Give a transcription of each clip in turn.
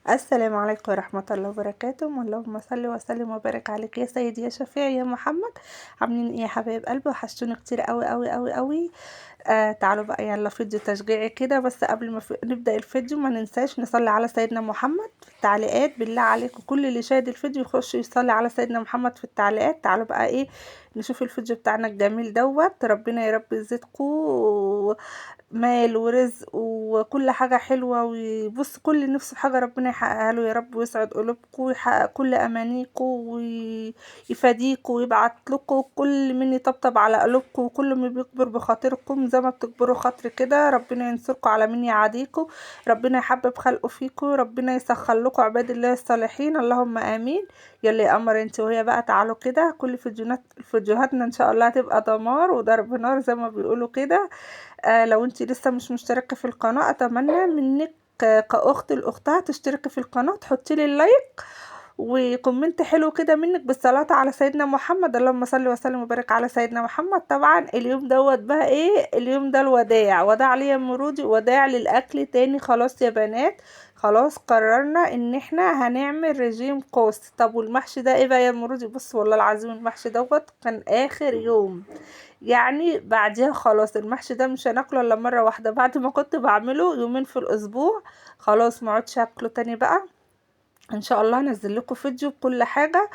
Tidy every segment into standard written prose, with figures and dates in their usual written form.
السلام عليكم ورحمة الله وبركاته. اللهم صل وسلم وبارك عليك يا سيدي يا شفيعي يا محمد. عاملين ايه يا حبايب قلبي؟ وحشتوني كتير قوي قوي قوي قوي. تعالوا بقى يلا فيديو تشجيعي كده، بس قبل ما نبدأ الفيديو ما ننساش نصلي على سيدنا محمد في التعليقات. بالله عليكم كل اللي شاهد الفيديو يخش يصلي على سيدنا محمد في التعليقات. تعالوا بقى ايه نشوف الفيديو بتاعنا الجميل دوت. ربنا يا رب يزيدكم مال ورزق وكل حاجة حلوة، ويبص كل نفس حاجة ربنا يحققها له يا رب، ويسعد قلوبكم ويحقق كل أمانيكم ويفاديكم ويبعت لكم كل من يطبطب على قلوبكم، وكل ما بيكبر بخاطركم زي ما بتكبروا خاطر كده. ربنا ينصركم على من يعاديكم، ربنا يحبب خلقه فيكم، ربنا يسخر لكم عباد الله الصالحين، اللهم آمين. يلا يا قمر انت وهي بقى تعالوا كده. كل فيديوهاتنا ان شاء الله هتبقى دمار وضرب نار زي ما بيقولوا كده. لو انت لسه مش مشتركة في القناة اتمنى منك كأخت لأختها تشتركي في القناة، تحطي لي اللايك وكومنت حلو كده منك بالصلاة على سيدنا محمد. اللهم صل وسلم وبارك على سيدنا محمد. طبعا اليوم دوت بقى ايه؟ اليوم ده الوداع، وداع ليا مرودي، وداع للاكل تاني. خلاص يا بنات، خلاص قررنا ان احنا هنعمل رجيم قوس. طب والمحشي ده ايه بقى يا مرودي؟ بص والله العظيم المحشي دوت كان اخر يوم، يعني بعديها خلاص المحشي ده مش هناكله الا مره واحده. بعد ما كنت بعمله يومين في الاسبوع خلاص ما عدتش هاكله تاني بقى. ان شاء الله هنزل لكم فيديو بكل حاجه.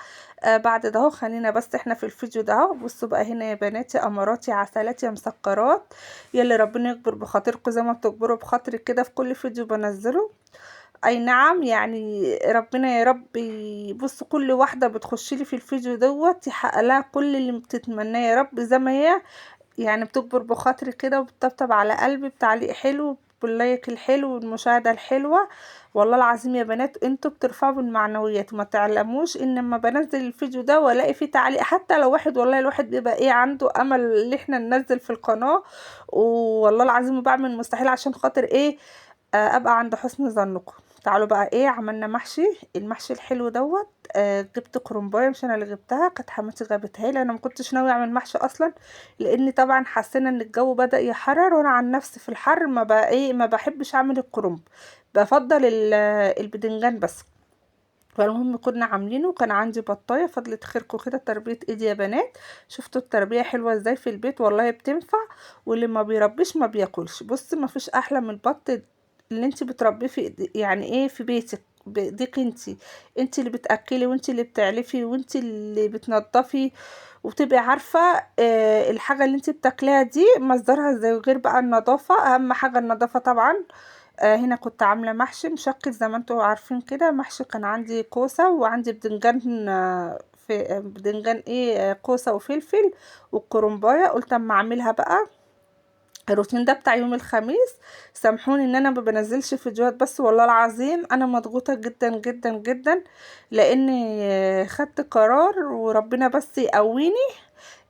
بعد ده اهو خلينا بس احنا في الفيديو ده اهو. بصوا بقى هنا يا بناتي، اماراتي عسلاتي يا مسكرات، يلي ربنا يكبر بخاطركم زي ما بتكبروا بخاطري كده في كل فيديو بنزله. اي نعم، يعني ربنا يا رب بص كل واحده بتخش لي في الفيديو دوت يحقق لها كل اللي بتتمناه يا رب، زي ما هي يعني بتكبر بخاطري كده وبتطبطب على قلبي بتعليق حلو باللايك الحلو والمشاهدة الحلوة. والله العظيم يا بنات انتوا بترفعوا بالمعنويات، ما تعلموش ان لما بنزل الفيديو ده والاقي فيه تعليق حتى لو واحد، والله الواحد بيبقى ايه عنده امل ان احنا ننزل في القناة. والله العظيم بعمل مستحيل عشان خاطر ايه؟ ابقى عند حسن ظنكم. تعالوا بقى ايه عملنا محشي. المحشي الحلو دوت جبت كرنبايه، مش انا اللي جبتها، كانت حماتي جابتها لي. انا ما كنتش ناويه اعمل محشي اصلا، لاني طبعا حسينا ان الجو بدأ يحرر، وانا عن نفسي في الحر ما بقى ايه ما بحبش اعمل الكرنب، بفضل البدنجان بس. فالمهم كنا عاملينه، وكان عندي بطايه فضلت خيركم كده تربيه ايدي يا بنات. شفتوا التربيه حلوه ازاي في البيت؟ والله بتنفع، واللي ما بيربيش ما بياكلش. بص ما فيش احلى من البط اللي انت بتربيه في يعني ايه في بيتك بايديك انت. انت اللي بتاكلي وانت اللي بتعلفي وانت اللي بتنضفي، وبتبقي عارفه الحاجه اللي انت بتاكليها دي مصدرها ازاي. غير بقى النظافه، اهم حاجه النظافه طبعا. هنا كنت عامله محشي مشكل زي ما انتوا عارفين كده. محشي كان عندي كوسه وعندي بدنجان، في بدنجان ايه كوسه وفلفل والكرنبايه. قلت اما اعملها بقى الروتين ده بتاع يوم الخميس. سامحوني ان انا ما بنزلش فيديوهات، بس والله العظيم انا مضغوطه جدا جدا جدا، لاني خدت قرار وربنا بس يقويني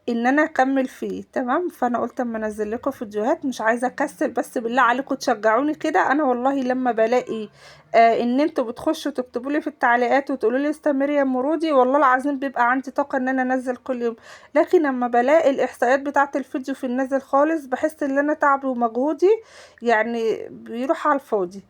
ان انا اكمل فيه. تمام، فانا قلت اما انزل لكم فيديوهات مش عايزه اكسل، بس بالله عليكم تشجعوني كده. انا والله لما بلاقي ان انتوا بتخشوا تكتبوا لي في التعليقات وتقولوا لي استمري يا مرودي، والله العظيم بيبقى عندي طاقه ان انا انزل كل يوم. لكن لما بلاقي الاحصائيات بتاعه الفيديو في النازل خالص بحس ان انا تعبي ومجهودي يعني بيروح على الفاضي.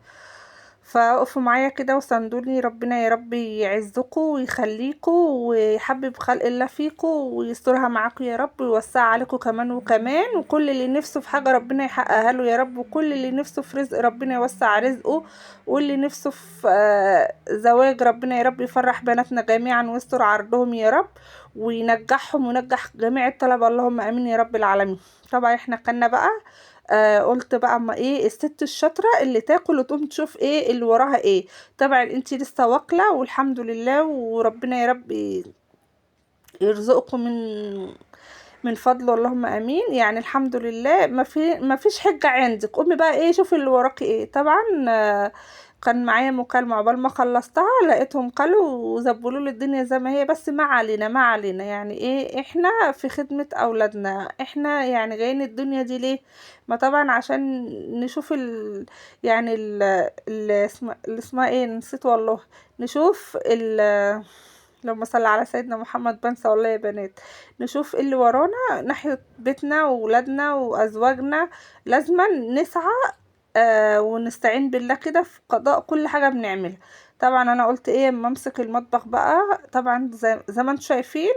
فاقفوا معايا كده وساندوني، ربنا يا رب يعزكم ويخليكم ويحبب خلق الله فيكم ويسترها معاكم يا رب، ويوسع عليكم كمان وكمان. وكل اللي نفسه في حاجة ربنا يحققها له يا رب، وكل اللي نفسه في رزق ربنا يوسع رزقه، واللي نفسه في زواج ربنا يا رب يفرح بناتنا جميعا ويستر عرضهم يا رب، وينجحهم وينجح جميع الطلبة، اللهم امين يا رب العالمين. طبعا احنا كنا بقى قلت بقى اما ايه الست الشاطره اللي تاكل وتقوم تشوف ايه اللي وراها ايه. طبعا انتي لسه واكله والحمد لله، وربنا يا رب يرزقكم من فضله، اللهم امين. يعني الحمد لله ما فيش حجه عندك. قومي بقى ايه شوفي اللي وراكي ايه. طبعا كان معايا مكالمة، عقبال ما خلصتها لقيتهم قالوا وزبلوا لي الدنيا زي ما هي. بس ما علينا ما علينا، يعني ايه احنا في خدمة اولادنا، احنا يعني جايين الدنيا دي ليه؟ ما طبعا عشان نشوف يعني اللي اسمها ايه نسيت والله. نشوف لما صلى على سيدنا محمد، بنسى والله يا بنات. نشوف اللي ورانا ناحية بيتنا وولادنا وازواجنا. لازما نسعى ونستعين بالله كده في قضاء كل حاجة بنعملها. طبعا انا قلت ايه اما امسك المطبخ بقى، طبعا زي ما انتم شايفين.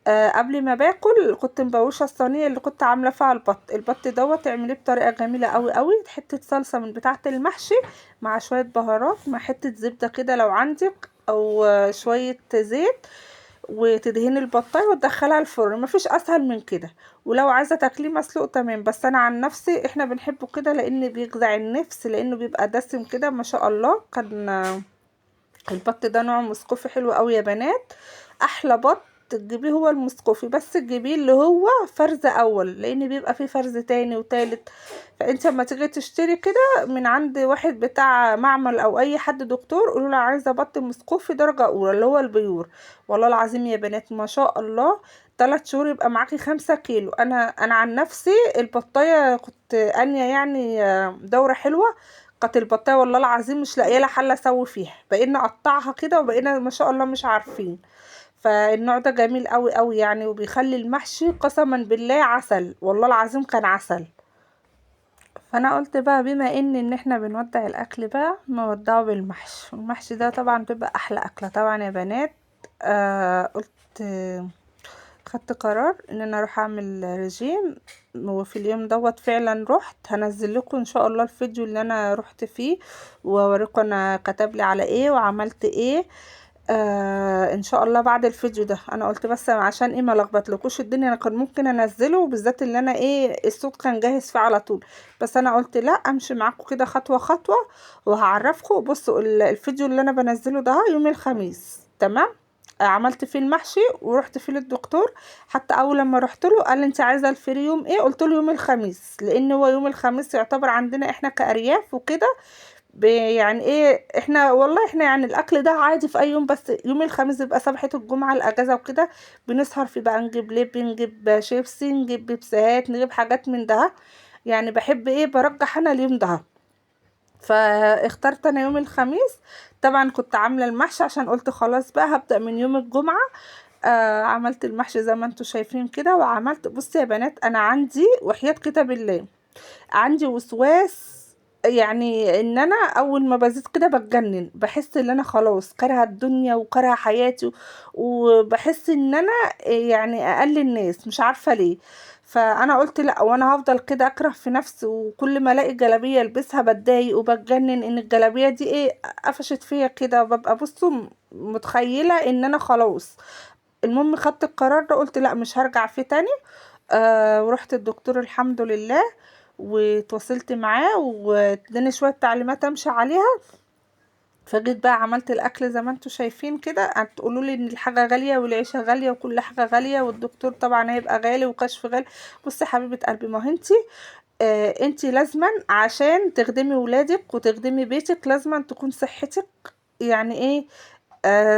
قبل ما باكل كنت مبوشه الصينيه اللي كنت عامله فيها البط دوت. تعمليه بطريقه جميله قوي قوي. حته صلصه من بتاعه المحشي مع شويه بهارات مع حته زبده كده لو عندك، او شويه زيت، وتدهني البطايه وتدخلها الفرن. مفيش اسهل من كده. ولو عايزه تاكليه مسلوق تمام، بس انا عن نفسي احنا بنحبه كده لان بيجزع النفس، لانه بيبقى دسم كده ما شاء الله. كان البط ده نوع مسقوفي حلو قوي يا بنات. احلى بط تجيبيه هو المسقوفي، بس تجيبيه اللي هو فرز اول، لان بيبقى فيه فرز تاني وتالت. فانت لما تيجي تشتري كده من عند واحد بتاع معمل او اي حد دكتور، قولوا له عايزه بط مسقوفي درجه اولى اللي هو البيور. والله العظيم يا بنات ما شاء الله 3 شهور يبقى معاكي 5 كيلو. انا عن نفسي البطايه كنت انية يعني دوره حلوه. كانت البطايه والله العظيم مش لاقيه لها حل اسوي فيها، بقينا نقطعها كده وبقينا ما شاء الله مش عارفين. فالنوع ده جميل قوي قوي يعني، وبيخلي المحشي قسما بالله عسل، والله العظيم كان عسل. فانا قلت بقى بما ان احنا بنودع الاكل بقى نودعه بالمحشي. المحشي ده طبعا بيبقى احلى اكله طبعا يا بنات. قلت خدت قرار ان انا اروح اعمل رجيم. وفي اليوم دوت فعلا رحت. هنزل لكم ان شاء الله الفيديو اللي انا رحت فيه، واوريكم انا كتب لي على ايه وعملت ايه. ان شاء الله بعد الفيديو ده. انا قلت بس عشان ايه ما لخبطلكوش الدنيا، انا كان ممكن انزله بالذات اللي انا ايه الصوت كان جاهز فيه على طول. بس انا قلت لا، امشي معاكم كده خطوه خطوه وهعرفكم. بصوا الفيديو اللي انا بنزله ده يوم الخميس تمام. عملت فيه المحشي ورحت فيه للدكتور. حتى اول لما رحت له قال لي انت عايزه الفري يوم ايه، قلت له يوم الخميس، لان هو يوم الخميس يعتبر عندنا احنا كارياف وكده. يعني ايه احنا والله احنا يعني الاكل ده عادي في اي يوم، بس يوم الخميس بيبقى صباحة الجمعة الاجازة وكده. بنسهر فيه بقى، نجيب لب، نجيب شيبسي، نجيب بيبسيهات، نجيب حاجات من ده. يعني بحب ايه برجح انا اليوم ده. فاخترت انا يوم الخميس. طبعا كنت عاملة المحشي عشان قلت خلاص بقى هبدأ من يوم الجمعة. عملت المحشي زي ما انتوا شايفين كده. وعملت بصي يا بنات، انا عندي وحياة كتاب الله عندي وسواس. يعني ان انا اول ما بزيد كده بتجنن، بحس ان انا خلاص كارهه الدنيا وكارهه حياتي. وبحس ان انا يعني اقل الناس، مش عارفه ليه. فانا قلت لا، وانا هفضل كده اكره في نفسي، وكل ما الاقي جلابيه البسها بتضايق وبتجنن ان الجلابيه دي ايه قفشت فيا كده. وببقى بصوا متخيله ان انا خلاص. المهم خدت القرار ده، قلت لا مش هرجع فيه تاني. ورحت الدكتور الحمد لله، وتواصلت معاه واداني شويه تعليمات امشي عليها. فجيت بقى عملت الاكل زي ما انتوا شايفين كده. هتقولوا لي ان الحاجه غاليه والعيشه غاليه وكل حاجه غاليه والدكتور طبعا هيبقى غالي وكشف غالي. بصي يا حبيبه قلبي، ما هو انتي لازما عشان تخدمي ولادك وتخدمي بيتك لازما تكون صحتك يعني ايه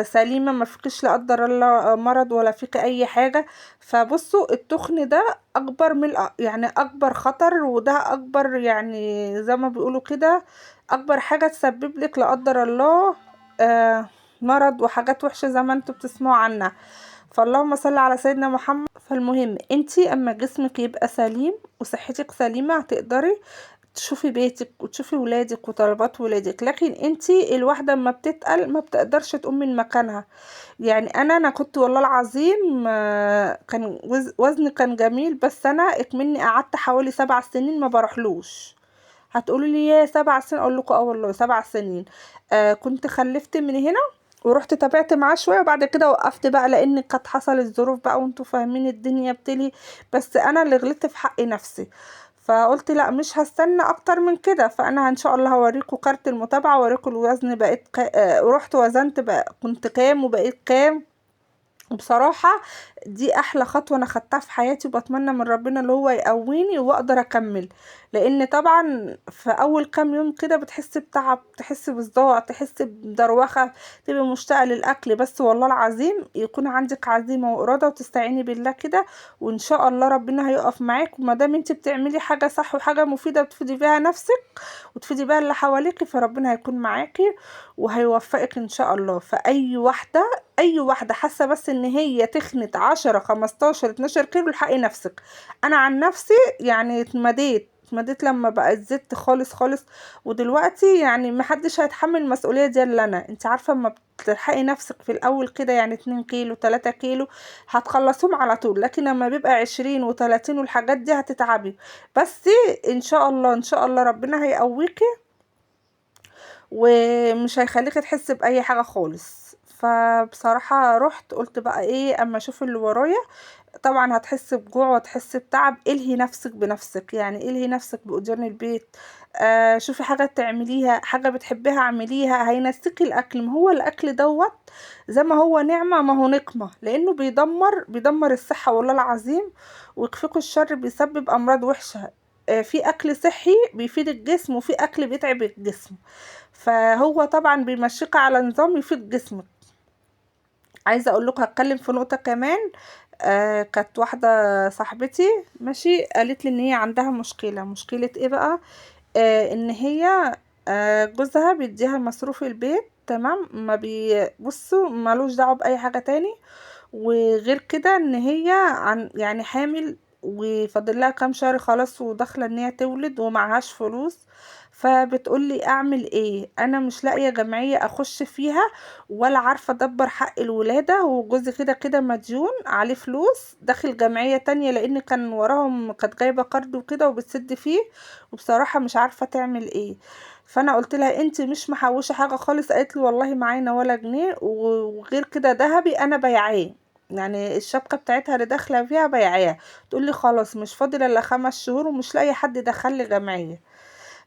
سليمة. ما فيكش لا قدر الله مرض ولا فيك اي حاجة. فبصوا التخن ده اكبر من يعني اكبر خطر، وده اكبر يعني زي ما بيقولوا كده اكبر حاجة تسبب لك لا قدر الله مرض وحاجات وحشة زي ما انتوا بتسمعوا عنها. فاللهم صل على سيدنا محمد. فالمهم انتي اما جسمك يبقى سليم وصحتك سليمة هتقدري تشوفي بيتك وتشوفي ولادك وطلبات ولادك. لكن انتي الواحدة اما بتتقل ما بتقدرش تقوم من مكانها. يعني انا كنت والله العظيم كان وزني كان جميل، بس انا اكمني قعدت حوالي 7 سنين ما بروحلوش. هتقولوا لي يا 7 سنين، اقول لكم اه والله 7 سنين. كنت خلفت من هنا ورحت تابعت معاه شويه، وبعد كده وقفت بقى لان كانت حصلت ظروف بقى وانتوا فاهمين الدنيا بتلي. بس انا اللي غلطت في حق نفسي. فقلت لا مش هستنى اكتر من كده. فانا ان شاء الله هوريكم كارت المتابعه، واوريكم الوزن بقيت رحت وزنت بقى كنت كام وبقيت كام. وبصراحة دي احلى خطوة انا خدتها في حياتي، وبتمنى من ربنا اللي هو يقويني واقدر اكمل. لان طبعا في اول كام يوم كده بتحس بتعب، تحس بصداع، تحس بدروخة، تبقى مشتاقة للاكل. بس والله العظيم يكون عندك عزيمة وارادة وتستعيني بالله كده، وان شاء الله ربنا هيقف معاك. وما دام انت بتعملي حاجة صح وحاجة مفيدة بتفيدي بيها نفسك وتفيدي بيها اللي حواليكي، فربنا هيكون معاكي وهيوفقك ان شاء الله. فاي واحدة اي واحده حاسه بس ان هي تخنت 10 15 12 كيلو، الحقي نفسك. انا عن نفسي يعني اتمديت اتمديت لما بقت زدت خالص خالص. ودلوقتي يعني محدش هيتحمل المسؤولية دي الا انا. انت عارفة اما بتلحقي نفسك في الاول كده يعني 2 كيلو 3 كيلو هتخلصوهم على طول، لكن لما بيبقى 20 و30 والحاجات دي هتتعبي. بس ان شاء الله ان شاء الله ربنا هيقويكي ومش هيخليكي تحسي باي حاجة خالص. فبصراحة رحت قلت بقى ايه اما اشوف اللي ورايا. طبعا هتحسي بجوع وهتحسي بتعب، الهي نفسك بنفسك، يعني الهي نفسك بأجرن البيت. شوفي حاجة تعمليها، حاجة بتحبيها اعمليها، هينسيكي الاكل. ما هو الاكل دوت زي ما هو نعمة ما هو نقمة، لانه بيدمر الصحة والله العظيم. ويكفيكوا الشر بيسبب امراض وحشة. في اكل صحي بيفيد الجسم، وفي اكل بيتعب الجسم. فهو طبعا بيمشيك على نظام يفيد جسمك. عايزه اقول لكم هتكلم في نقطه كمان. كانت واحده صاحبتي ماشي قالت لي ان هي عندها مشكله ايه بقى. ان هي جوزها بيديها مصروف البيت تمام، ما بيبصوا مالوش دعوه باي حاجه تاني. وغير كده ان هي يعني حامل، وفاضل لها كام شهر خلاص وداخله ان هي تولد ومعهاش فلوس. فبتقولي اعمل ايه، انا مش لاقيه جمعيه اخش فيها ولا عارفه ادبر حق الولاده، وجوزي كده كده مديون عليه فلوس داخل جمعيه تانية لان كان وراهم، كانت جايبه قرض وكده وبتسد فيه. وبصراحه مش عارفه تعمل ايه. فانا قلت لها انت مش محوشه حاجه خالص؟ قالت لي والله معانا ولا جنيه، وغير كده ذهبي انا بيعاه، يعني الشبكة بتاعتها اللي داخلة فيها بيعاها. تقول لي خلاص مش فاضل الا 5 شهور ومش لاقي حد يدخل لي جمعية.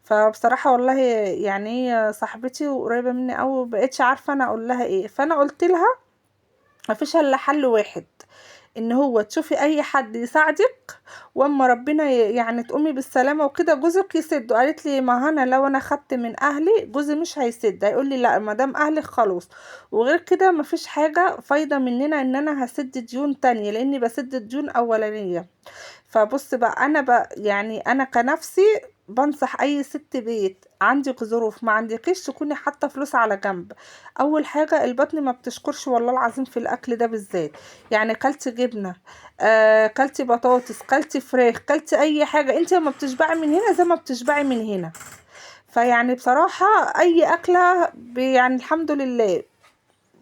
فبصراحة والله يعني هي صاحبتي وقريبة مني قوي، مبقتش عارفة انا اقول لها ايه. فانا قلت لها مفيش الا حل واحد، ان هو تشوفي اي حد يساعدك، واما ربنا يعني تقومي بالسلامه وكده جوزك يسد. قالت لي ما انا لو انا خدت من اهلي جوزي مش هيسد، هيقول لي لا ما دام اهلك خلاص. وغير كده مفيش حاجه فايده مننا ان انا هسد ديون تانية لاني بسد ديون اولانيه. فبص بقى انا بقى يعني انا كنفسي بنصح اي ست بيت عندك ظروف ما عندكيش تكوني حاطه فلوس على جنب. اول حاجه البطن ما بتشكرش والله العظيم في الاكل ده بالذات. يعني كلتي جبنه، كلتي بطاطس، كلتي فراخ، كلتي اي حاجه، انت ما بتشبعي من هنا زي ما بتشبعي من هنا. فيعني بصراحه اي اكله يعني الحمد لله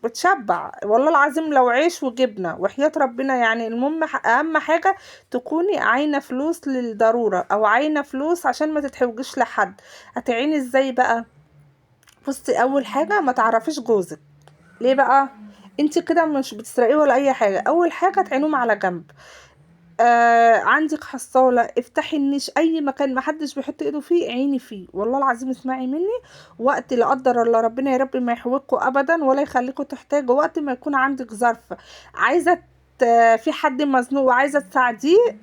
بتشبع والله العظيم. لو عيش وجبنة وحياة ربنا يعني المهم اهم حاجة تكوني عاينة فلوس للضرورة او عاينة فلوس عشان ما تتحوجيش لحد. هتعيني ازاي بقى؟ بصي اول حاجة ما تعرفيش جوزك. ليه بقى؟ انت كده مش بتسرقيه ولا اي حاجة. اول حاجة تعينوهم على جنب. عندك حصالة افتحي النيش اي مكان ما حدش بيحط ايده فيه عيني فيه، والله العظيم اسمعي مني. وقت لا قدر الله ربنا يا رب ما يحوجكوا ابدا ولا يخليكوا تحتاجوا، وقت ما يكون عندك ظرف عايزة في حد مزنوق وعايزة تساعديه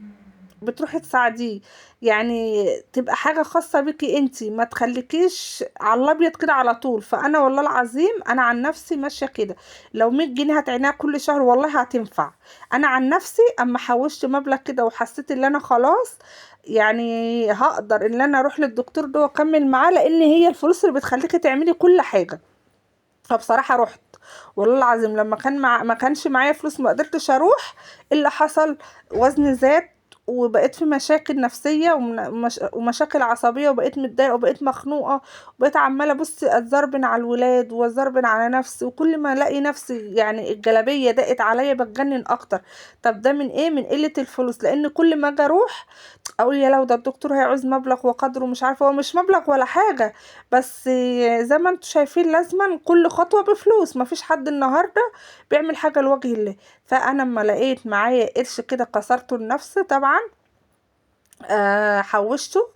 بتروحي تساعديه. يعني تبقى حاجة خاصة بيكي انتي، ما تخليكيش على الابيض كده على طول. فانا والله العظيم انا عن نفسي ماشية كده. لو 100 جنيه هتعينيها كل شهر والله هتنفع. انا عن نفسي اما حوشت مبلغ كده وحسيت ان انا خلاص يعني هقدر ان انا اروح للدكتور ده واكمل معاه، لان هي الفلوس اللي بتخليكي تعملي كل حاجة. فبصراحة رحت والله العظيم لما ما كانش معايا فلوس ما قدرتش اروح. إيه اللي حصل؟ وزني زاد، وبقيت في مشاكل نفسية ومشاكل عصبية، وبقيت متضايقة وبقيت مخنوقة. وبقيت عمالة بص اتزربن على الولاد واتزربن على نفسي، وكل ما الاقي نفسي يعني الجلابية ضاقت عليا بتجنن اكتر. طب ده من ايه؟ من قلة الفلوس. لان كل ما اجي اروح اقول يا لو ده الدكتور هيعوز مبلغ وقدره مش عارفه. هو مش مبلغ ولا حاجه، بس زي ما انتوا شايفين لازما كل خطوه بفلوس. مفيش حد النهارده بيعمل حاجه لوجه الله. فانا اما لقيت معايا قرش كده كسرته لنفسي طبعا. حوشته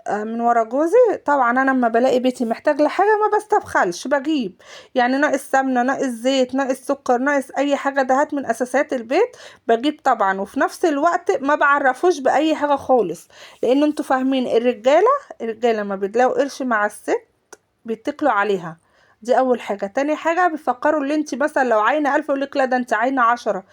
من ورا جوزي. طبعا انا لما بلاقي بيتي محتاج لحاجه ما بستبخلش بجيب. يعني ناقص سمنه، ناقص زيت، ناقص سكر، ناقص اي حاجه دهات من اساسات البيت بجيب طبعا. وفي نفس الوقت ما بعرفوش باي حاجه خالص. لان انتوا فاهمين الرجاله ما بيلاقوا قرش مع الست بيتكلوا عليها. دي اول حاجه. تاني حاجه بيفكروا اللي انت مثلا لو عاينه 1000 يقولك لا ده انت عاينه 10.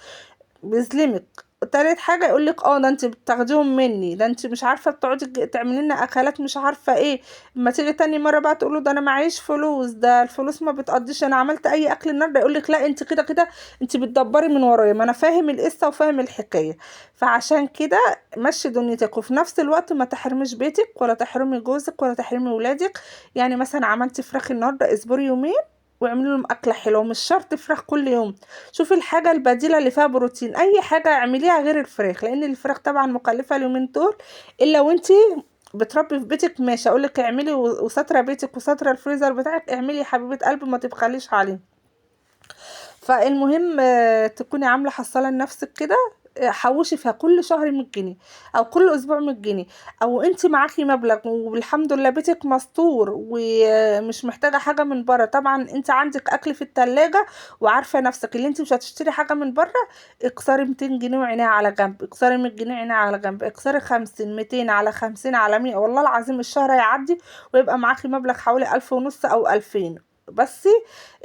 بيظلمك. تالت حاجة يقولك ده انت بتاخديهم مني، ده انت مش عارفة بتقعدي تعملي لنا اكلات مش عارفة ايه. اما تيجي تاني مرة بقى تقوله ده انا معيش فلوس، ده الفلوس ما بتقضيش، انا عملت اي اكل النهارده، يقولك لا انت كده كده انت بتدبري من ورايا. ما انا فاهم القصة وفاهم الحكاية. فعشان كده مشي دنيتك، وفي نفس الوقت ما تحرمش بيتك ولا تحرمي جوزك ولا تحرمي ولادك. يعني مثلا عملتي فراخ النهارده، اصبري يومين واعملي لهم اكله حلوه، مش شرط فراخ كل يوم. شوفي الحاجة البديلة اللي فيها بروتين، اي حاجة اعمليها غير الفراخ، لان الفراخ طبعا مكلفة اليومين دول. الا وانتي بتربي في بيتك ماشي اقولك اعملي، وسترة بيتك وسترة الفريزر بتاعك، اعملي يا حبيبة قلبي ما تبخليش عليه. فالمهم تكوني عامله حصاله لنفسك كده، حوشي فيها كل شهر 100 جنيه او كل اسبوع 100 جنيه. او انت معاكي مبلغ والحمد لله بيتك مستور ومش محتاجه حاجه من بره، طبعا انت عندك اكل في التلاجة وعارفه نفسك اللي انت مش هتشتري حاجه من بره. اكسري 200 جنيه وعينيها على جنب، اكسري 100 جنيه عينيها على جنب، اكسري 50 200 على 50 على 100، والله العظيم الشهر هيعدي ويبقى معاكي مبلغ حوالي 1500 او 2000 بس.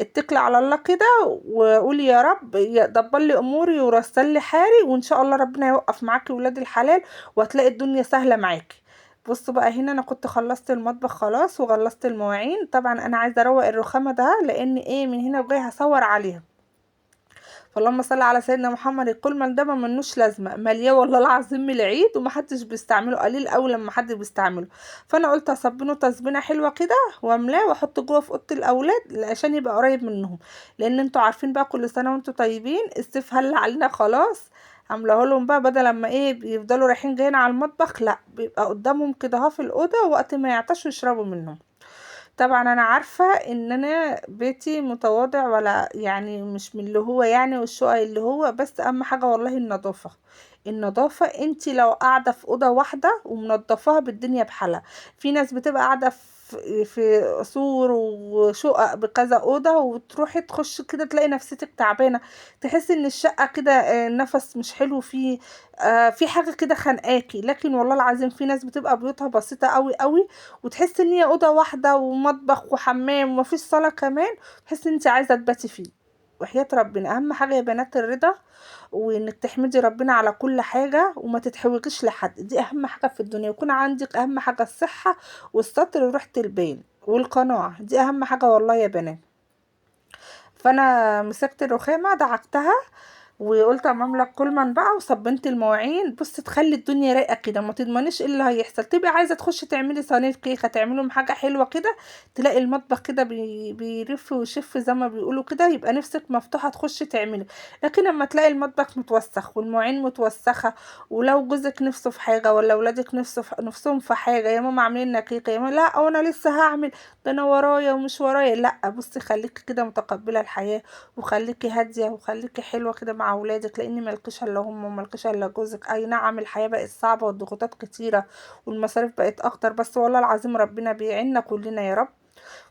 اتكلي على الله كده وقولي يا رب دبر لي اموري ورسل لي حالي، وان شاء الله ربنا يوقف معاكي ولاد الحلال وهتلاقي الدنيا سهله معاكي. بصوا بقى، هنا انا كنت خلصت المطبخ خلاص وخلصت المواعين. طبعا انا عايزه اروق الرخامه ده لان ايه من هنا وجاي هصور عليها. فاللهم صل على سيدنا محمد، الكل ده ما منوش لازمه، مليان والله العظيم من العيد ومحدش بيستعمله، قليل قوي لما حد بيستعمله. فانا قلت اصبنه تصبينه حلوه كده واملاه واحطه جوه في اوضه الاولاد عشان يبقى قريب منهم. لان انتوا عارفين بقى كل سنه وانتوا طيبين، الصيف هل علينا خلاص. عامله لهم بقى بدل لما ايه بيفضلوا رايحين جايين على المطبخ، لا بيبقى قدامهم كده اهو في الاوضه، وقت ما يعطشوا يشربوا منهم. طبعا انا عارفة ان انا بيتي متواضع، ولا يعني مش من اللي هو يعني والشقق اللي هو، بس اهم حاجة والله النظافة. النظافة، انتي لو قاعدة في اوضة واحدة ومنضفاها بالدنيا بحالها. في ناس بتبقى قاعدة في قصور وشقق بكذا اوضة، وتروحي تخش كده تلاقي نفسيتك تعبانة، تحسي ان الشقة كده نفس مش حلو فيه، في حاجة كده خانقاكي. لكن والله العظيم في ناس بتبقى بيوتها بسيطة قوي قوي، وتحس ان هي اوضه واحده ومطبخ وحمام ومفيش صاله كمان، تحس ان انت عايزه تباتي فيه. وحياة ربنا اهم حاجه يا بنات الرضا، وانك تحمدي ربنا على كل حاجه وما تتحوجيش لحد، دي اهم حاجه في الدنيا. يكون عندك اهم حاجه الصحه والستر وريحه البين والقناعه، دي اهم حاجه والله يا بنات. فانا مسكت الرخامه دعكتها وقلت امام لك كل بقى وصبنت المواعين. بص تخلي الدنيا رايقه كده، ما تضمنيش ايه اللي هيحصل. تبقي عايزه تخشي تعملي صينيه كيكه، تعملهم حاجه حلوه كده، تلاقي المطبخ كده بيرف ويشف زي ما بيقولوا كده، يبقى نفسك مفتوحه تخشي تعملي. لكن لما تلاقي المطبخ متوسخ والمواعين متوسخه، ولو جوزك نفسه في حاجه ولا ولادك نفسهم في حاجه، يا ماما عاملين لنا كيكه، يا ماما لا وانا لسه هعمل، ده انا ورايا ومش ورايا. لا بصي خليكي كده متقبله الحياه، وخليكي هاديه وخليكي حلوه كده مع اولادك، لان ملكش الا هم وملكش الا جوزك. اي نعم الحياه بقت صعبه والضغوطات كتيره والمصاريف بقت اكتر، بس والله العظيم ربنا بيعيننا كلنا يا رب.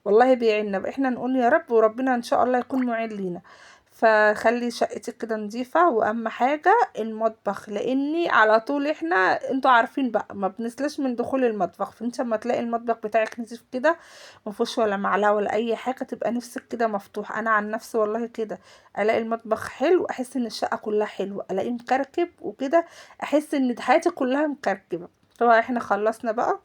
والله بيعيننا بقى، احنا نقول يا رب وربنا ان شاء الله يكون معين لينا. فخلي شقتك كده نظيفة، واهم حاجة المطبخ، لاني على طول احنا انتوا عارفين بقى ما بنسلاش من دخول المطبخ. فانت اما تلاقي المطبخ بتاعك نظيف كده، مفيهوش ولا معلقة ولا اي حاجة، تبقى نفسك كده مفتوح. انا عن نفسي والله كده الاقي المطبخ حلو احس ان الشقة كلها حلوة، الاقيه مكركب وكده احس ان حياتي كلها مكركبة. طبعا احنا خلصنا بقى،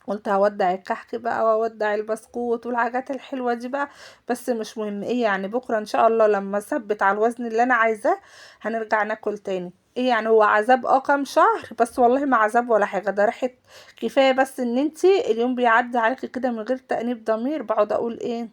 قلت هودع الكحك بقى واودع البسكوت والحاجات الحلوة دي بقى. بس مش مهم ايه يعني، بكرة ان شاء الله لما اثبت على الوزن اللي انا عايزاه هنرجع ناكل تاني. ايه يعني هو عذاب كام شهر بس، والله ما عذاب ولا حاجة، ده ريحة كفاية. بس ان انتي اليوم بيعدي عليكي كده من غير تأنيب ضمير، بقعد اقول ايه،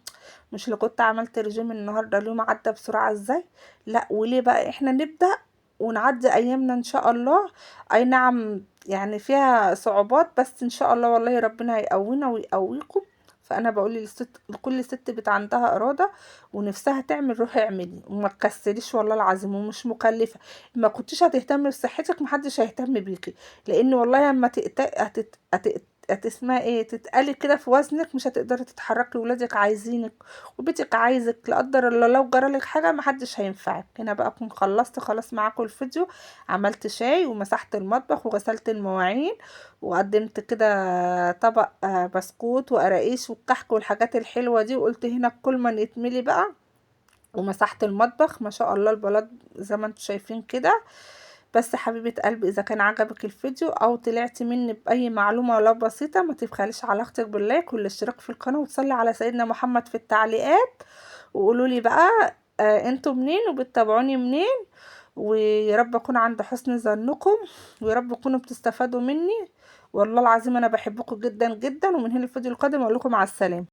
مش اللي كنت عملت رجيم النهاردة اليوم عدى بسرعة ازاي. لا وليه بقى احنا نبدأ ونعدي ايامنا ان شاء الله. اي نعم يعني فيها صعوبات، بس ان شاء الله والله ربنا هيقوينا ويقويكم. فانا بقول لكل ست بيت عندها اراده ونفسها تعمل، روحي اعملي وما تكسليش والله العظيم، ومش مكلفه. ما كنتش هتهتمي بصحتك محدش هيهتم بيكي، لان والله لما اسمها ايه تتقلي كده في وزنك مش هتقدري تتحركي، ولادك عايزينك وبيتك عايزك، لا قدر الله لو جرالك حاجه محدش هينفعك. هنا بقى اكون خلصت خلاص معاكم الفيديو، عملت شاي ومسحت المطبخ وغسلت المواعين، وقدمت كده طبق بسكوت وقراقيش والكحك والحاجات الحلوة دي، وقلت هنا كل ما يتملي بقى. ومسحت المطبخ ما شاء الله البلاط زي ما انتم شايفين كده. بس حبيبة قلبي اذا كان عجبك الفيديو او طلعتي مني باي معلومة ولو بسيطة ما تبخليش على اختك باللايك والاشتراك في القناة وتصلي على سيدنا محمد في التعليقات، وقولوا لي بقى انتوا منين وبتتابعوني منين، ويا رب اكون عند حسن ظنكم، ويا رب تكونوا بتستفادوا مني. والله العظيم انا بحبكم جدا جدا، ومن هنا الفيديو القادم اقول لكم مع السلامة.